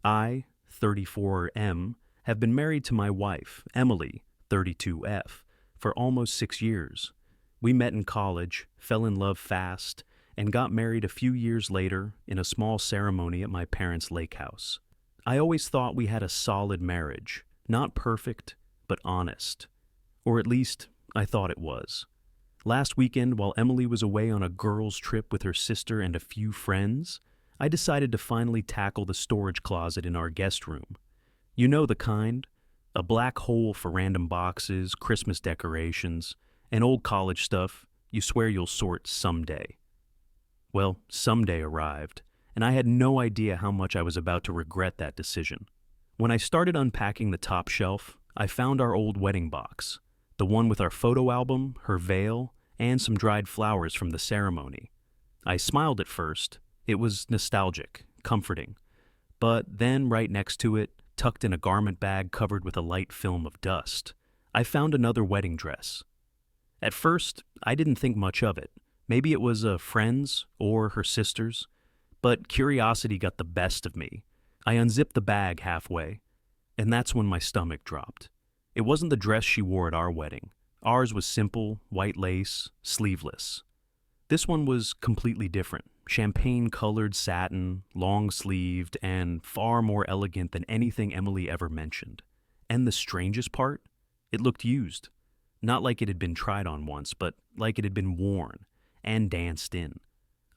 I, 34M, have been married to my wife, Emily, 32F, for almost 6 years. We met in college, fell in love fast, and got married a few years later in a small ceremony at my parents' lake house. I always thought we had a solid marriage, not perfect, but honest. Or at least, I thought it was. Last weekend, while Emily was away on a girls' trip with her sister and a few friends, I decided to finally tackle the storage closet in our guest room. You know the kind, a black hole for random boxes, Christmas decorations, and old college stuff you swear you'll sort someday. Well, someday arrived, and I had no idea how much I was about to regret that decision. When I started unpacking the top shelf, I found our old wedding box, the one with our photo album, her veil, and some dried flowers from the ceremony. I smiled at first. It was nostalgic, comforting. But then, right next to it, tucked in a garment bag covered with a light film of dust, I found another wedding dress. At first, I didn't think much of it. Maybe it was a friend's or her sister's, but curiosity got the best of me. I unzipped the bag halfway, and that's when my stomach dropped. It wasn't the dress she wore at our wedding. Ours was simple, white lace, sleeveless. This one was completely different. Champagne-colored satin, long-sleeved, and far more elegant than anything Emily ever mentioned. And the strangest part? It looked used. Not like it had been tried on once, but like it had been worn and danced in.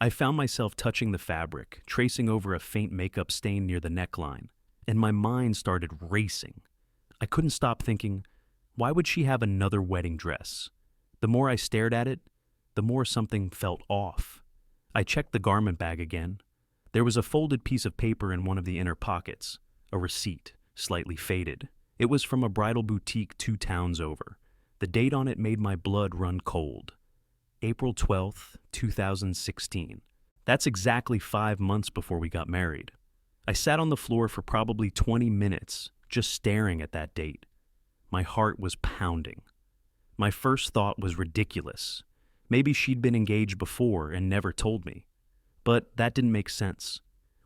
I found myself touching the fabric, tracing over a faint makeup stain near the neckline, and my mind started racing. I couldn't stop thinking, why would she have another wedding dress? The more I stared at it, the more something felt off. I checked the garment bag again. There was a folded piece of paper in one of the inner pockets, a receipt, slightly faded. It was from a bridal boutique 2 towns over. The date on it made my blood run cold. April 12th, 2016. That's exactly 5 months before we got married. I sat on the floor for probably 20 minutes, just staring at that date. My heart was pounding. My first thought was ridiculous. Maybe she'd been engaged before and never told me. But that didn't make sense.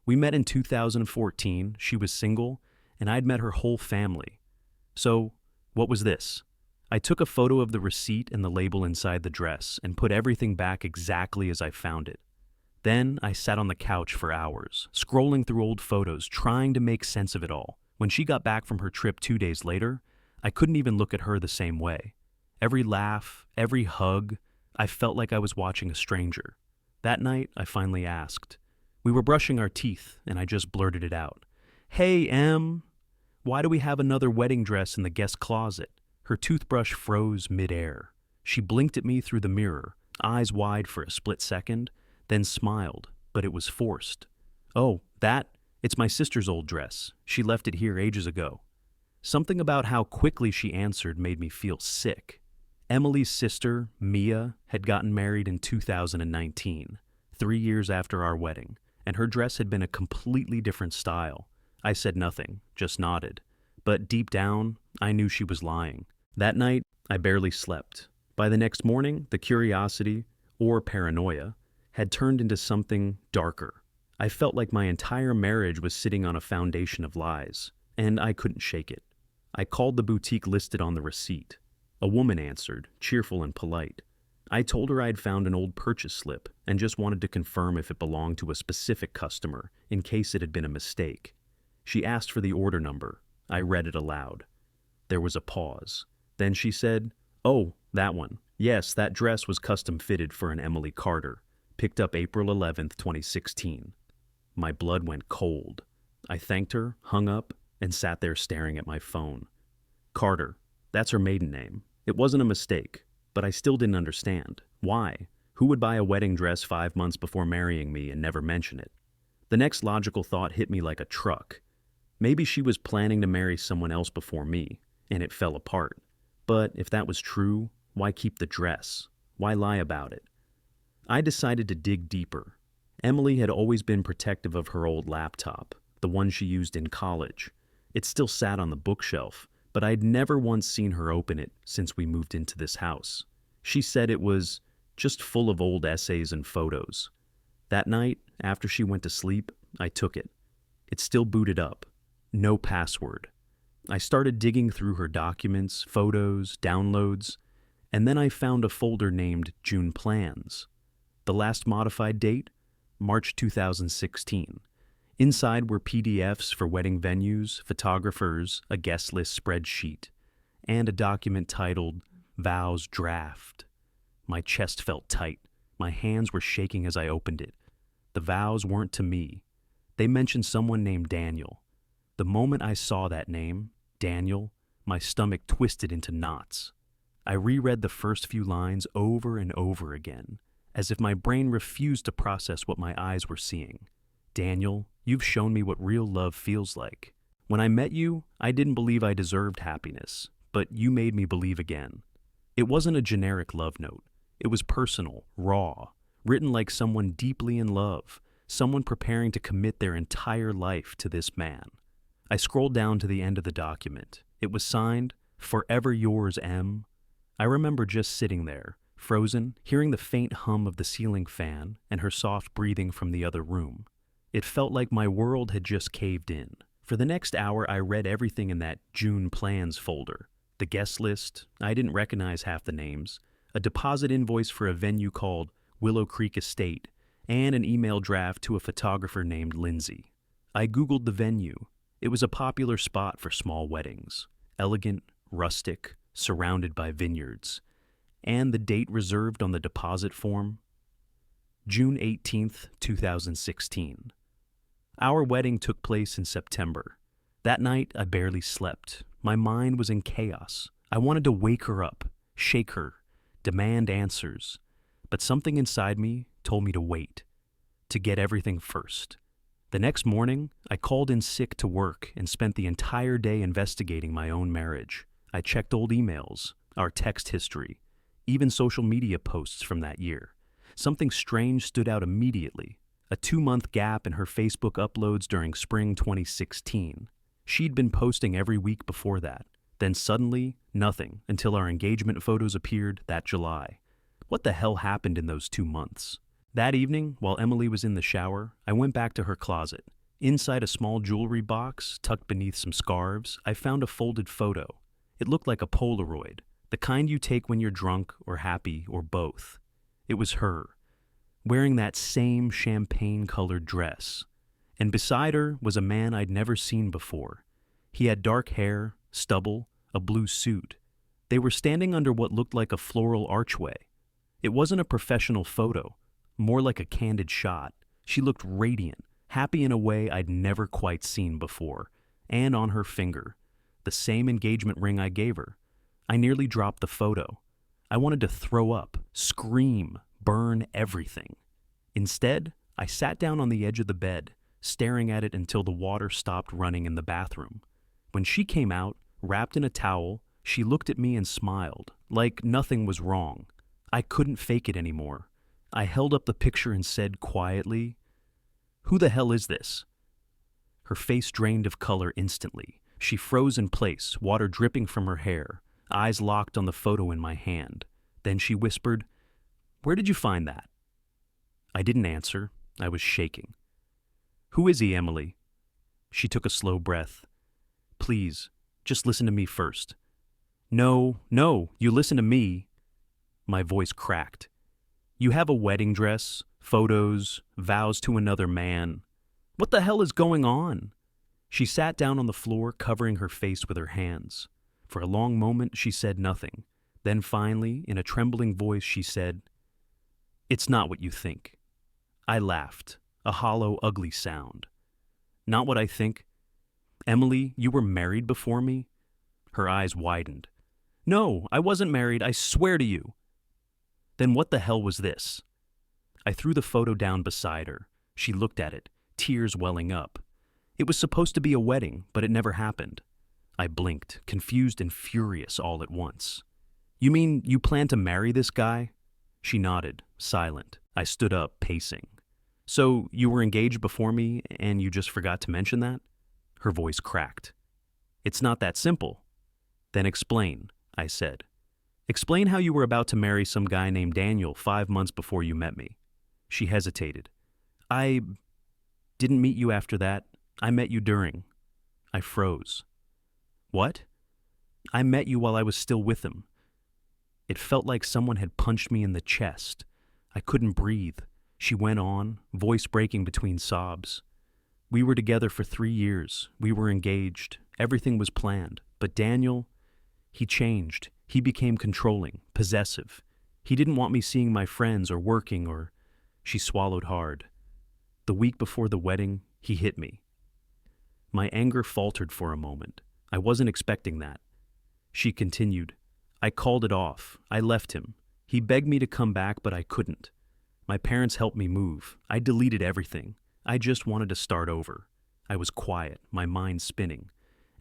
We met in 2014, she was single, and I'd met her whole family. So, what was this? I took a photo of the receipt and the label inside the dress and put everything back exactly as I found it. Then I sat on the couch for hours, scrolling through old photos, trying to make sense of it all. When she got back from her trip 2 days later, I couldn't even look at her the same way. Every laugh, every hug, I felt like I was watching a stranger. That night, I finally asked. We were brushing our teeth, and I just blurted it out. "Hey, Em, why do we have another wedding dress in the guest closet?" Her toothbrush froze midair. She blinked at me through the mirror, eyes wide for a split second, then smiled, but it was forced. "Oh, it's my sister's old dress. She left it here ages ago." Something about how quickly she answered made me feel sick. Emily's sister, Mia, had gotten married in 2019, 3 years after our wedding, and her dress had been a completely different style. I said nothing, just nodded. But deep down, I knew she was lying. That night, I barely slept. By the next morning, the curiosity, or paranoia, had turned into something darker. I felt like my entire marriage was sitting on a foundation of lies, and I couldn't shake it. I called the boutique listed on the receipt. A woman answered, cheerful and polite. I told her I'd found an old purchase slip and just wanted to confirm if it belonged to a specific customer in case it had been a mistake. She asked for the order number. I read it aloud. There was a pause. Then she said, "Oh, that one. Yes, that dress was custom fitted for an Emily Carter. Picked up April 11th, 2016. My blood went cold. I thanked her, hung up, and sat there staring at my phone. Carter. That's her maiden name. It wasn't a mistake, but I still didn't understand. Why? Who would buy a wedding dress 5 months before marrying me and never mention it? The next logical thought hit me like a truck. Maybe she was planning to marry someone else before me, and it fell apart. But if that was true, why keep the dress? Why lie about it? I decided to dig deeper. Emily had always been protective of her old laptop, the one she used in college. It still sat on the bookshelf, but I'd never once seen her open it since we moved into this house. She said it was just full of old essays and photos. That night, after she went to sleep, I took it. It's still booted up. No password. I started digging through her documents, photos, downloads, and then I found a folder named June Plans. The last modified date? March 2016. Inside were PDFs for wedding venues, photographers, a guest list spreadsheet, and a document titled Vows Draft. My chest felt tight. My hands were shaking as I opened it. The vows weren't to me. They mentioned someone named Daniel. The moment I saw that name, Daniel, my stomach twisted into knots. I reread the first few lines over and over again, as if my brain refused to process what my eyes were seeing. Daniel, you've shown me what real love feels like. When I met you, I didn't believe I deserved happiness, but you made me believe again. It wasn't a generic love note. It was personal, raw, written like someone deeply in love, someone preparing to commit their entire life to this man. I scrolled down to the end of the document. It was signed, Forever Yours, M. I remember just sitting there, frozen, hearing the faint hum of the ceiling fan and her soft breathing from the other room. It felt like my world had just caved in. For the next hour, I read everything in that June Plans folder. The guest list, I didn't recognize half the names, a deposit invoice for a venue called Willow Creek Estate, and an email draft to a photographer named Lindsay. I Googled the venue. It was a popular spot for small weddings, elegant, rustic, surrounded by vineyards. And the date reserved on the deposit form? June 18th, 2016. Our wedding took place in September. That night, I barely slept. My mind was in chaos. I wanted to wake her up, shake her, demand answers. But something inside me told me to wait, to get everything first. The next morning, I called in sick to work and spent the entire day investigating my own marriage. I checked old emails, our text history, even social media posts from that year. Something strange stood out immediately. A 2-month gap in her Facebook uploads during spring 2016. She'd been posting every week before that. Then suddenly, nothing until our engagement photos appeared that July. What the hell happened in those 2 months? That evening, while Emily was in the shower, I went back to her closet. Inside a small jewelry box, tucked beneath some scarves, I found a folded photo. It looked like a Polaroid, the kind you take when you're drunk or happy or both. It was her, wearing that same champagne-colored dress. And beside her was a man I'd never seen before. He had dark hair, stubble, a blue suit. They were standing under what looked like a floral archway. It wasn't a professional photo, more like a candid shot. She looked radiant, happy in a way I'd never quite seen before, and on her finger, the same engagement ring I gave her. I nearly dropped the photo. I wanted to throw up, scream, burn everything. Instead, I sat down on the edge of the bed, staring at it until the water stopped running in the bathroom. When she came out, wrapped in a towel, she looked at me and smiled, like nothing was wrong. I couldn't fake it anymore. I held up the picture and said quietly, "Who the hell is this?" Her face drained of color instantly. She froze in place, water dripping from her hair, eyes locked on the photo in my hand. Then she whispered, "Where did you find that?" I didn't answer. I was shaking. "Who is he, Emily?" She took a slow breath. "Please, just listen to me first." No, you listen to me." My voice cracked. "You have a wedding dress, photos, vows to another man. What the hell is going on?" She sat down on the floor, covering her face with her hands. For a long moment, she said nothing. Then finally, in a trembling voice, she said, "It's not what you think." I laughed, a hollow, ugly sound. "Not what I think? Emily, you were married before me?" Her eyes widened. "No, I wasn't married, I swear to you." "Then what the hell was this?" I threw the photo down beside her. She looked at it, tears welling up. It was supposed to be a wedding, but it never happened. I blinked, confused and furious all at once. "You mean you plan to marry this guy?" She nodded, silent. I stood up, pacing. "So you were engaged before me, and you just forgot to mention that?" Her voice cracked. "It's not that simple." "Then explain," I said. "Explain how you were about to marry some guy named Daniel 5 months before you met me." She hesitated. "I didn't meet you after that." I met you during. I froze. What? I met you while I was still with him. It felt like someone had punched me in the chest. I couldn't breathe. She went on, voice breaking between sobs. We were together for 3 years. We were engaged. Everything was planned. But Daniel, he changed. He became controlling, possessive. He didn't want me seeing my friends or working or... She swallowed hard. The week before the wedding, he hit me. My anger faltered for a moment. I wasn't expecting that. She continued. I called it off. I left him. He begged me to come back, but I couldn't. My parents helped me move. I deleted everything. I just wanted to start over. I was quiet, my mind spinning.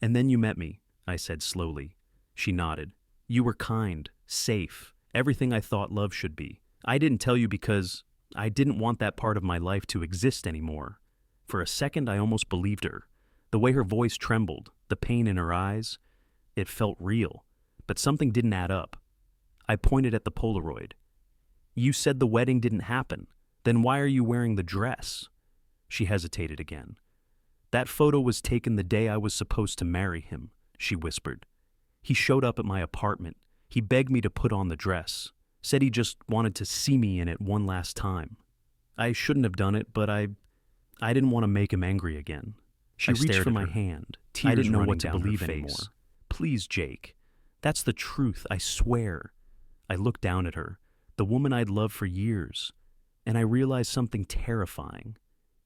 And then you met me, I said slowly. She nodded. You were kind, safe, everything I thought love should be. I didn't tell you because I didn't want that part of my life to exist anymore. For a second, I almost believed her. The way her voice trembled, the pain in her eyes, it felt real. But something didn't add up. I pointed at the Polaroid. You said the wedding didn't happen. Then why are you wearing the dress? She hesitated again. That photo was taken the day I was supposed to marry him, she whispered. He showed up at my apartment. He begged me to put on the dress. Said he just wanted to see me in it one last time. I shouldn't have done it, but I didn't want to make him angry again. She reached for my hand. Tears I didn't know what to believe anymore. Please, Jake. That's the truth, I swear. I looked down at her, the woman I'd loved for years, and I realized something terrifying.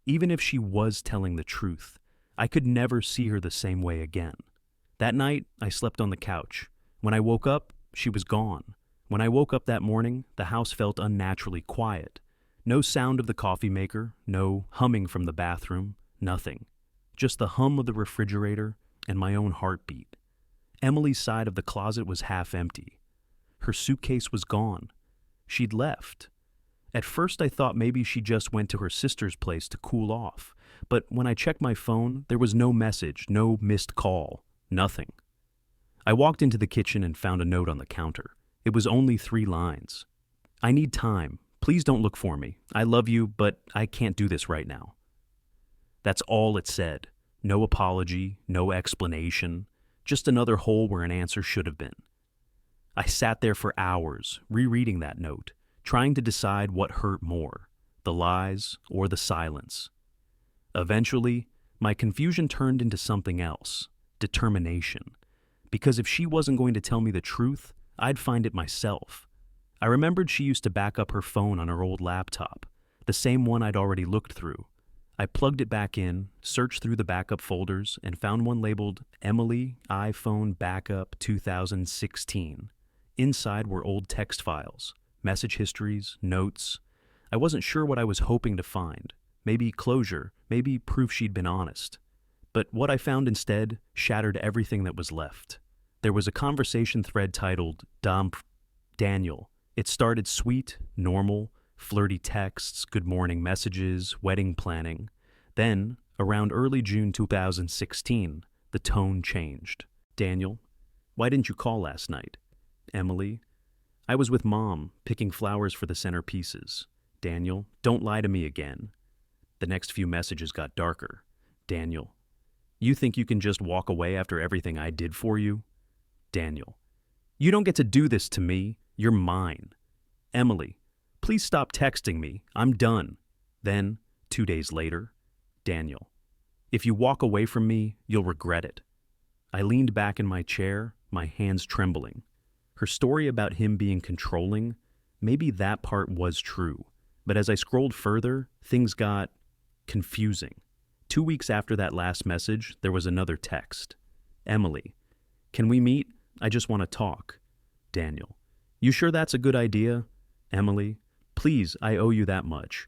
Even if she was telling the truth, I could never see her the same way again. That night, I slept on the couch. When I woke up, she was gone. When I woke up that morning, the house felt unnaturally quiet. No sound of the coffee maker, no humming from the bathroom, nothing. Just the hum of the refrigerator and my own heartbeat. Emily's side of the closet was half empty. Her suitcase was gone. She'd left. At first I thought maybe she just went to her sister's place to cool off, but when I checked my phone, there was no message, no missed call, nothing. I walked into the kitchen and found a note on the counter. It was only 3 lines. I need time. Please don't look for me. I love you, but I can't do this right now. That's all it said. No apology, no explanation, just another hole where an answer should have been. I sat there for hours, rereading that note, trying to decide what hurt more, the lies or the silence. Eventually, my confusion turned into something else, determination. Because if she wasn't going to tell me the truth, I'd find it myself. I remembered she used to back up her phone on her old laptop, the same one I'd already looked through. I plugged it back in, searched through the backup folders, and found one labeled Emily iPhone Backup 2016. Inside were old text files, message histories, notes. I wasn't sure what I was hoping to find. Maybe closure, maybe proof she'd been honest. But what I found instead shattered everything that was left. There was a conversation thread titled Daniel. It started sweet, normal, flirty texts, good morning messages, wedding planning. Then, around early June 2016, the tone changed. Daniel, why didn't you call last night? Emily, I was with Mom, picking flowers for the centerpieces. Daniel, don't lie to me again. The next few messages got darker. Daniel, you think you can just walk away after everything I did for you? Daniel, you don't get to do this to me. You're mine. Emily, please stop texting me. I'm done. Then, 2 days later, Daniel, if you walk away from me, you'll regret it. I leaned back in my chair, my hands trembling. Her story about him being controlling, maybe that part was true. But as I scrolled further, things got confusing. 2 weeks after that last message, there was another text. Emily, can we meet? I just want to talk. Daniel, you sure that's a good idea? Emily, please, I owe you that much.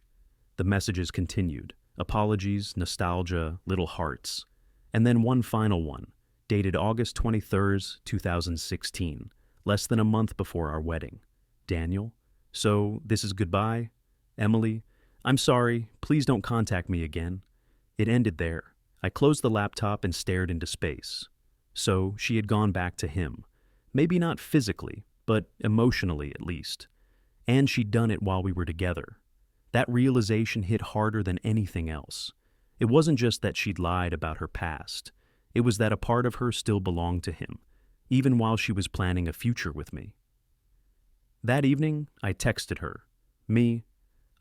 The messages continued. Apologies, nostalgia, little hearts. And then one final one, dated August 23rd, 2016, less than a month before our wedding. Daniel, so this is goodbye? Emily, I'm sorry, please don't contact me again. It ended there. I closed the laptop and stared into space. So she had gone back to him. Maybe not physically, but emotionally at least. And she'd done it while we were together. That realization hit harder than anything else. It wasn't just that she'd lied about her past. It was that a part of her still belonged to him, even while she was planning a future with me. That evening, I texted her. Me,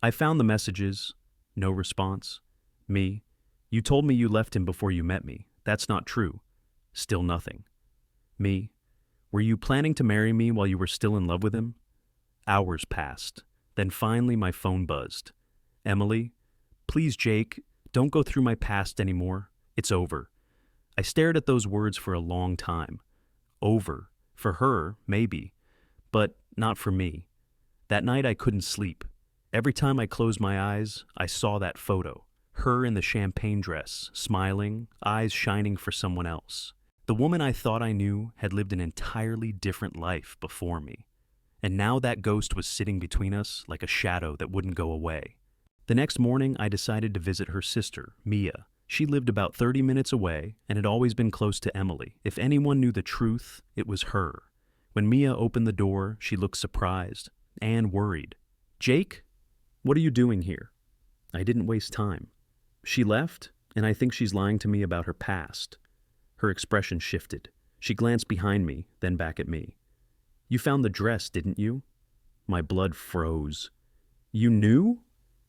I found the messages. No response. Me, you told me you left him before you met me. That's not true. Still nothing. Me, were you planning to marry me while you were still in love with him? Hours passed. Then finally my phone buzzed. Emily, please, Jake, don't go through my past anymore. It's over. I stared at those words for a long time. Over. For her, maybe. But not for me. That night I couldn't sleep. Every time I closed my eyes, I saw that photo. Her in the champagne dress, smiling, eyes shining for someone else. The woman I thought I knew had lived an entirely different life before me. And now that ghost was sitting between us like a shadow that wouldn't go away. The next morning, I decided to visit her sister, Mia. She lived about 30 minutes away and had always been close to Emily. If anyone knew the truth, it was her. When Mia opened the door, she looked surprised and worried. Jake? What are you doing here? I didn't waste time. She left, and I think she's lying to me about her past. Her expression shifted. She glanced behind me, then back at me. You found the dress, didn't you? My blood froze. You knew?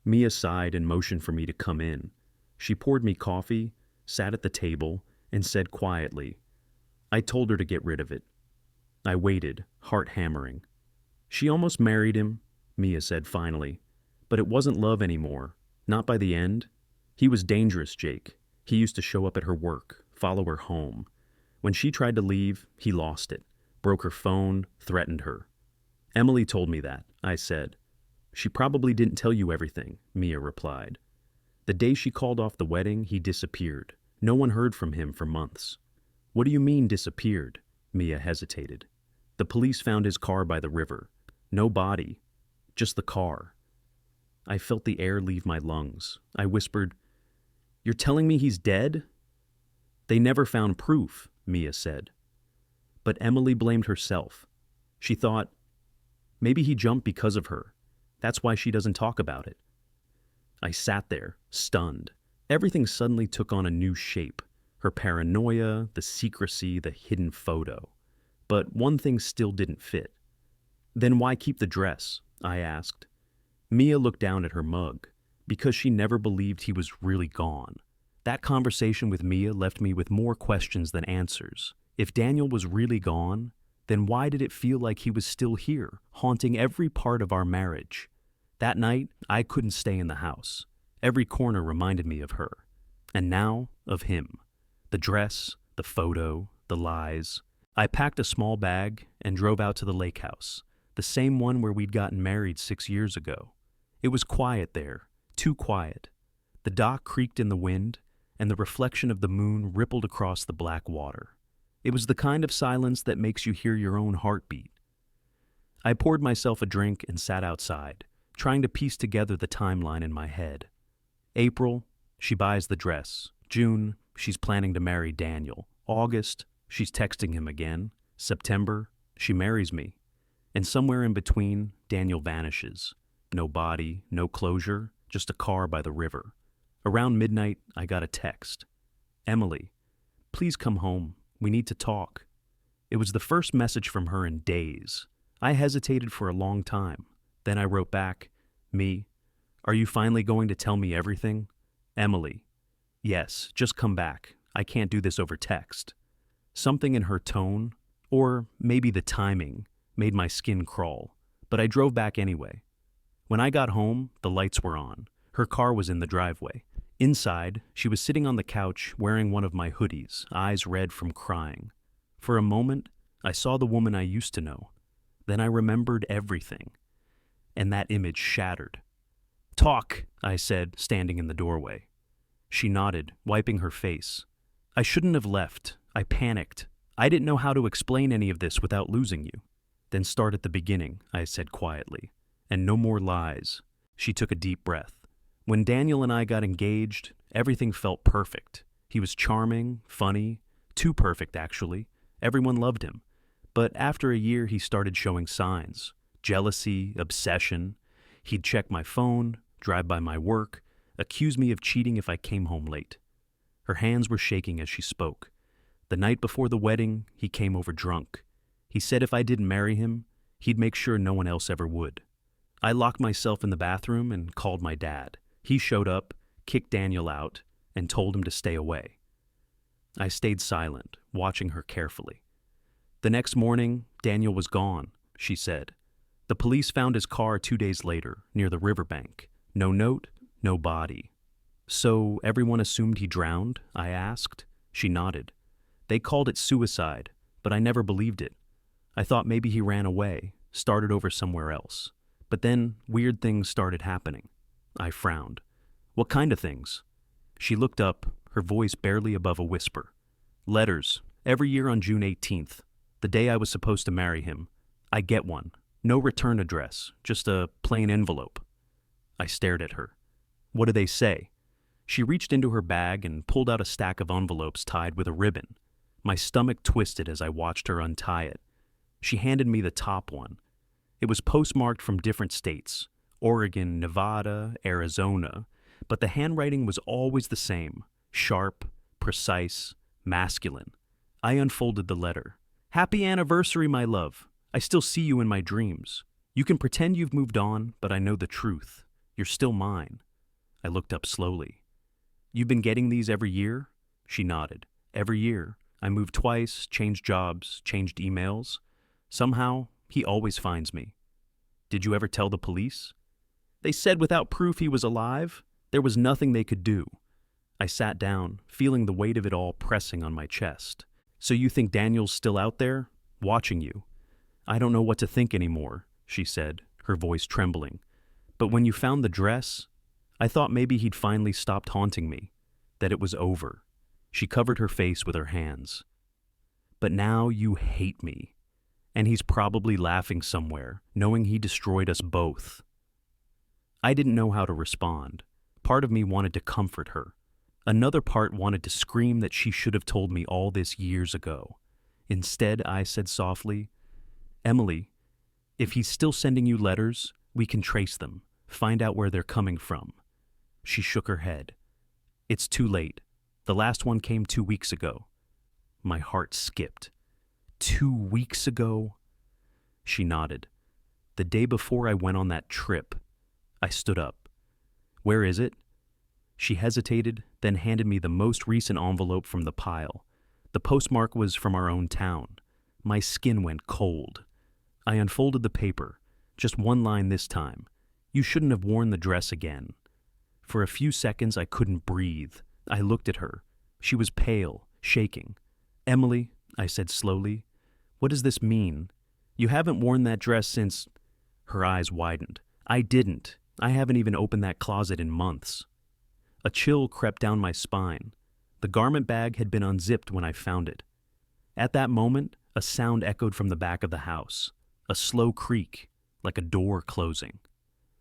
Mia sighed and motioned for me to come in. She poured me coffee, sat at the table, and said quietly, I told her to get rid of it. I waited, heart hammering. She almost married him, Mia said finally. But it wasn't love anymore. Not by the end. He was dangerous, Jake. He used to show up at her work, follow her home. When she tried to leave, he lost it. Broke her phone, threatened her. Emily told me that, I said. She probably didn't tell you everything, Mia replied. The day she called off the wedding, he disappeared. No one heard from him for months. What do you mean disappeared? Mia hesitated. The police found his car by the river. No body, just the car. I felt the air leave my lungs. I whispered, You're telling me he's dead? They never found proof, Mia said. But Emily blamed herself. She thought, maybe he jumped because of her. That's why she doesn't talk about it. I sat there, stunned. Everything suddenly took on a new shape. Her paranoia, the secrecy, the hidden photo. But one thing still didn't fit. Then why keep the dress? I asked. Mia looked down at her mug. Because she never believed he was really gone. That conversation with Mia left me with more questions than answers. If Daniel was really gone, then why did it feel like he was still here, haunting every part of our marriage? That night, I couldn't stay in the house. Every corner reminded me of her. And now, of him. The dress, the photo, the lies. I packed a small bag and drove out to the lake house, the same one where we'd gotten married 6 years ago. It was quiet there, too quiet. The dock creaked in the wind, and the reflection of the moon rippled across the black water. It was the kind of silence that makes you hear your own heartbeat. I poured myself a drink and sat outside, trying to piece together the timeline in my head. April, she buys the dress. June, she's planning to marry Daniel. August, she's texting him again. September, she marries me. And somewhere in between, Daniel vanishes. No body, no closure, just a car by the river. Around midnight, I got a text. Emily, please come home. We need to talk. It was the first message from her in days. I hesitated for a long time. Then I wrote back, Me, are you finally going to tell me everything? Emily, yes, just come back. I can't do this over text. Something in her tone, or maybe the timing, made my skin crawl, but I drove back anyway. When I got home, the lights were on. Her car was in the driveway. Inside, she was sitting on the couch wearing one of my hoodies, eyes red from crying. For a moment, I saw the woman I used to know. Then I remembered everything. And that image shattered. Talk, I said, standing in the doorway. She nodded, wiping her face. I shouldn't have left. I panicked. I didn't know how to explain any of this without losing you. Then start at the beginning, I said quietly. And no more lies. She took a deep breath. When Daniel and I got engaged, everything felt perfect. He was charming, funny, too perfect actually. Everyone loved him. But after a year, he started showing signs. Jealousy, obsession. He'd check my phone, drive by my work, Accuse me of cheating if I came home late. Her hands were shaking as she spoke. The night before the wedding, he came over drunk. He said if I didn't marry him, he'd make sure no one else ever would. I locked myself in the bathroom and called my dad. He showed up, kicked Daniel out, and told him to stay away. I stayed silent, watching her carefully. The next morning, Daniel was gone, she said. The police found his car 2 days later, near the riverbank. No note, no body. So everyone assumed he drowned? I asked. She nodded. They called it suicide, but I never believed it. I thought maybe he ran away, started over somewhere else. But then weird things started happening. I frowned. What kind of things? She looked up, her voice barely above a whisper. Letters, every year on June 18th, the day I was supposed to marry him. I get one. No return address, just a plain envelope. I stared at her. What do they say? She reached into her bag and pulled out a stack of envelopes tied with a ribbon. My stomach twisted as I watched her untie it. She handed me the top one. It was postmarked from different states, Oregon, Nevada, Arizona, but the handwriting was always the same, sharp, precise, masculine. I unfolded the letter. Happy anniversary, my love. I still see you in my dreams. You can pretend you've moved on, but I know the truth. You're still mine. I looked up slowly. You've been getting these every year? She nodded. Every year. I moved twice, changed jobs, changed emails. Somehow, he always finds me. Did you ever tell the police? They said without proof he was alive, there was nothing they could do. I sat down, feeling the weight of it all pressing on my chest. So you think Daniel's still out there, watching you? I don't know what to think anymore, she said, her voice trembling. But when you found the dress, I thought maybe he'd finally stopped haunting me, that it was over. She covered her face with her hands. But now you hate me. And he's probably laughing somewhere, knowing he destroyed us both. I didn't know how to respond. Part of me wanted to comfort her. Another part wanted to scream that she should have told me all this years ago. Instead, I said softly, Emily, if he's still sending you letters, we can trace them, find out where they're coming from. She shook her head. It's too late. The last one came 2 weeks ago. My heart skipped. 2 weeks ago? She nodded. The day before I went on that trip. I stood up. Where is it? She hesitated, then handed me the most recent envelope from the pile. The postmark was from our own town. My skin went cold. I unfolded the paper. Just one line this time. You shouldn't have worn the dress again. For a few seconds I couldn't breathe. I looked at her. She was pale, shaking. Emily, I said slowly, what does this mean? You haven't worn that dress since... Her eyes widened. I didn't. I haven't even opened that closet in months. A chill crept down my spine. The garment bag had been unzipped when I found it. At that moment, a sound echoed from the back of the house. A slow creak, like a door closing.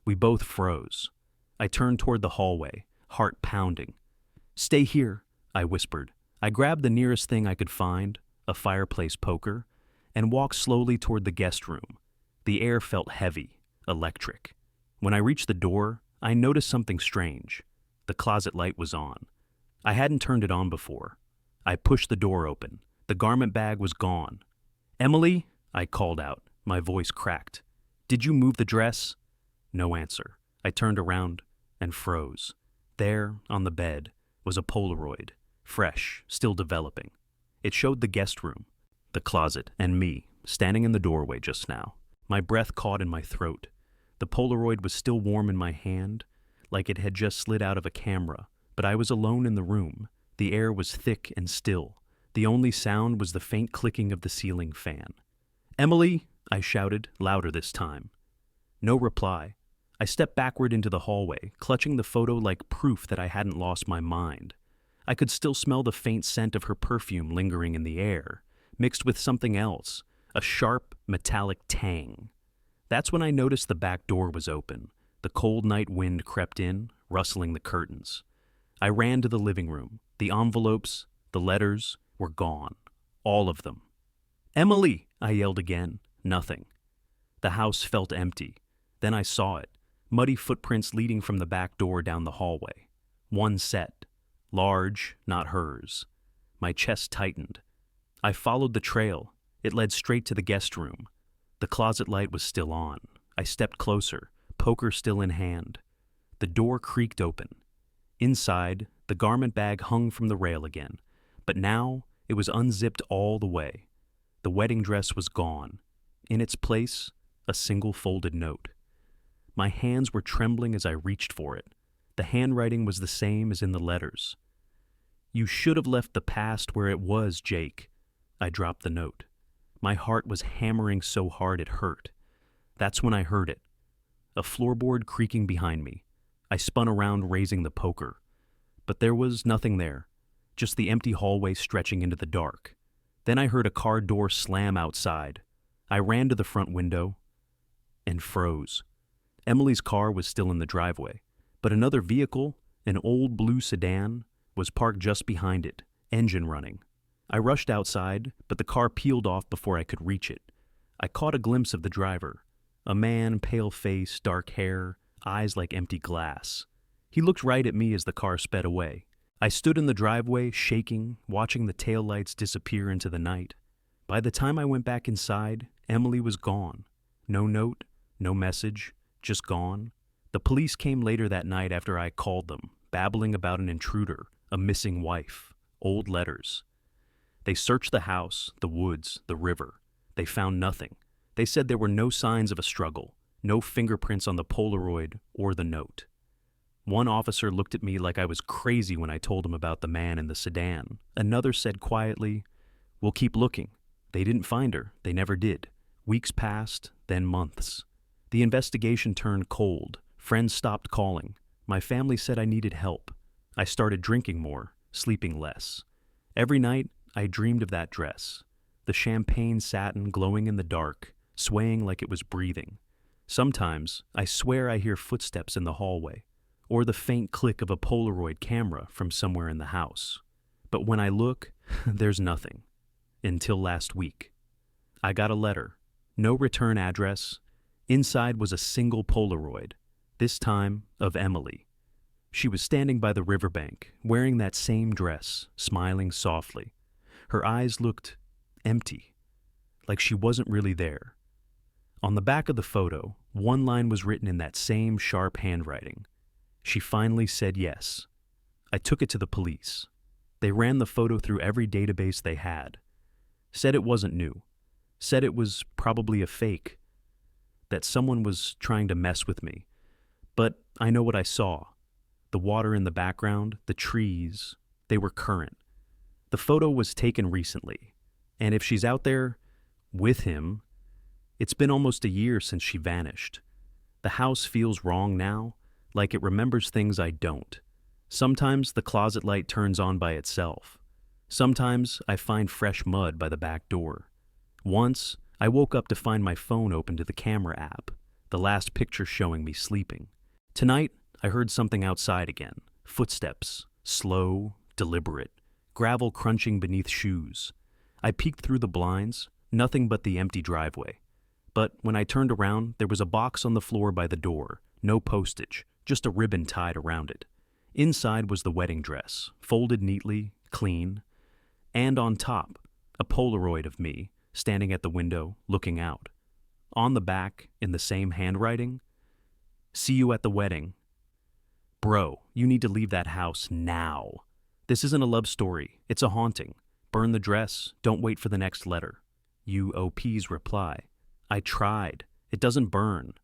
We both froze. I turned toward the hallway, heart pounding. Stay here, I whispered. I grabbed the nearest thing I could find, a fireplace poker, and walked slowly toward the guest room. The air felt heavy, electric. When I reached the door, I noticed something strange. The closet light was on. I hadn't turned it on before. I pushed the door open. The garment bag was gone. Emily, I called out. My voice cracked. Did you move the dress? No answer. I turned around and froze. There, on the bed, was a Polaroid, fresh, still developing. It showed the guest room, the closet, and me, standing in the doorway just now. My breath caught in my throat. The Polaroid was still warm in my hand, like it had just slid out of a camera, but I was alone in the room. The air was thick and still. The only sound was the faint clicking of the ceiling fan. Emily, I shouted, louder this time. No reply. I stepped backward into the hallway, clutching the photo like proof that I hadn't lost my mind. I could still smell the faint scent of her perfume lingering in the air, mixed with something else, a sharp, metallic tang. That's when I noticed the back door was open. The cold night wind crept in, rustling the curtains. I ran to the living room. The envelopes, the letters, were gone. All of them. Emily, I yelled again. Nothing. The house felt empty. Then I saw it. Muddy footprints leading from the back door down the hallway. One set. Large, not hers. My chest tightened. I followed the trail. It led straight to the guest room. The closet light was still on. I stepped closer, poker still in hand. The door creaked open. Inside, the garment bag hung from the rail again, but now it was unzipped all the way. The wedding dress was gone. In its place, a single folded note. My hands were trembling as I reached for it. The handwriting was the same as in the letters. "You should have left the past where it was, Jake." I dropped the note. My heart was hammering so hard it hurt. That's when I heard it. A floorboard creaking behind me. I spun around, raising the poker. But there was nothing there, just the empty hallway stretching into the dark. Then I heard a car door slam outside. I ran to the front window and froze. Emily's car was still in the driveway, but another vehicle, an old blue sedan, was parked just behind it, engine running. I rushed outside, but the car peeled off before I could reach it. I caught a glimpse of the driver. A man, pale face, dark hair, eyes like empty glass. He looked right at me as the car sped away. I stood in the driveway, shaking, watching the taillights disappear into the night. By the time I went back inside, Emily was gone. No note, no message, just gone. The police came later that night after I called them, babbling about an intruder, a missing wife, old letters. They searched the house, the woods, the river. They found nothing. They said there were no signs of a struggle, no fingerprints on the Polaroid or the note. One officer looked at me like I was crazy when I told him about the man in the sedan. Another said quietly, "We'll keep looking." They didn't find her. They never did. Weeks passed, then months. The investigation turned cold. Friends stopped calling. My family said I needed help. I started drinking more, sleeping less. Every night, I dreamed of that dress. The champagne satin glowing in the dark, swaying like it was breathing. Sometimes, I swear I hear footsteps in the hallway, or the faint click of a Polaroid camera from somewhere in the house. But when I look, there's nothing. Until last week. I got a letter. No return address. Inside was a single Polaroid, this time of Emily. She was standing by the riverbank, wearing that same dress, smiling softly. Her eyes looked empty, like she wasn't really there. On the back of the photo, one line was written in that same sharp handwriting. She finally said yes. I took it to the police. They ran the photo through every database they had. Said it wasn't new. Said it was probably a fake. That someone was trying to mess with me. But I know what I saw. The water in the background, the trees, they were current. The photo was taken recently, and if she's out there with him, it's been almost a year since she vanished. The house feels wrong now, like it remembers things I don't. Sometimes the closet light turns on by itself. Sometimes I find fresh mud by the back door. Once, I woke up to find my phone open to the camera app, the last picture showing me sleeping. Tonight, I heard something outside again. Footsteps, slow, deliberate, gravel crunching beneath shoes. I peeked through the blinds, nothing but the empty driveway. But when I turned around, there was a box on the floor by the door, no postage, just a ribbon tied around it. Inside was the wedding dress, folded neatly, clean, and on top, a Polaroid of me, standing at the window, looking out. On the back, in the same handwriting, "See you at the wedding. Bro, you need to leave that house now. This isn't a love story, it's a haunting. Burn the dress, don't wait for the next letter." UOP's reply. "I tried. It doesn't burn.